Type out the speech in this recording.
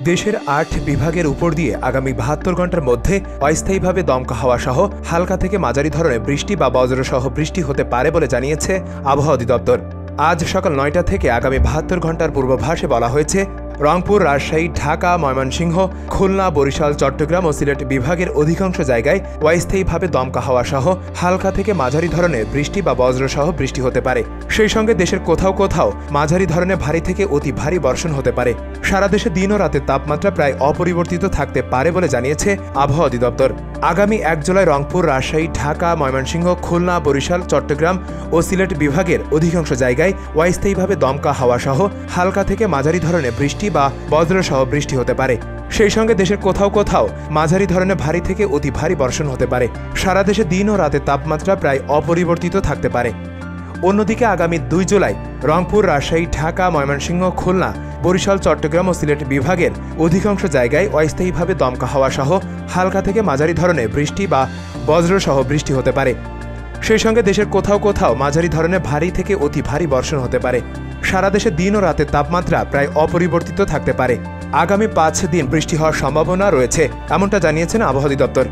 দেশের ৮ বিভাগের উপর দিয়ে আগামী ৭২ ঘন্টার মধ্যে অস্থায়ীভাবে দমকা হাওয়া সহ হালকা থেকে মাঝারি ধরনের বৃষ্টি বা বজ্রসহ বৃষ্টি হতে পারে বলে জানিয়েছে আবহাওয়া অধিদপ্তর। আজ সকাল ৯টা থেকে আগামী ৭২ ঘন্টার পূর্বাভাসে বলা হয়েছে, রংপুর, রাজশাহী, ঢাকা, ময়মনসিংহ, খুলনা, বরিশাল, চট্টগ্রাম ও সিলেট বিভাগের অধিকাংশ জায়গায় অস্থায়ীভাবে দমকা হাওয়া সহ হালকা থেকে মাঝারি ধরনের বৃষ্টি বা বজ্রসহ বৃষ্টি হতে পারে। সেই সঙ্গে দেশের কোথাও কোথাও মাঝারি ধরনের ভারী থেকে অতি ভারী বর্ষণ হতে পারে। সারা দেশে দিন ও রাতের তাপমাত্রা প্রায় অপরিবর্তিত থাকতে পারে বলে জানিয়েছে আবহাওয়া অধিদপ্তর। আগামী ১ জুলাই রংপুর, রাজশাহী, ঢাকা, ময়মনসিংহ, খুলনা, বরিশাল, চট্টগ্রাম ও সিলেট বিভাগের অধিকাংশ জায়গায় অস্থায়ীভাবে দমকা হাওয়া সহ হালকা থেকে মাঝারি ধরনের বৃষ্টি বা বজ্রসহ বৃষ্টি হতে পারে। সেই সঙ্গে দেশের কোথাও কোথাও মাঝারি ধরনের ভারী থেকে অতি ভারী বর্ষণ হতে পারে। সারা দেশে দিন ও রাতের তাপমাত্রা প্রায় অপরিবর্তিত থাকতে পারে। অন্যদিকে আগামী ২ জুলাই রংপুর, রাজশাহী, ঢাকা, ময়মনসিংহ, খুলনা, বরিশাল, চট্টগ্রাম ও সিলেট বিভাগের অধিকাংশ জায়গায় অস্থায়ীভাবে দমকা হাওয়া সহ হালকা থেকে মাঝারি ধরনের বৃষ্টি বা বজ্রসহ বৃষ্টি হতে পারে। সেই সঙ্গে দেশের কোথাও কোথাও মাঝারি ধরনের ভারী থেকে অতি ভারী বর্ষণ হতে পারে। সারা দেশে দিন ও রাতের তাপমাত্রা প্রায় অপরিবর্তিত থাকতে পারে। আগামী ৫ দিন বৃষ্টি হওয়ার সম্ভাবনা রয়েছে, এমনটা জানিয়েছেন আবহাওয়া অধিদপ্তর।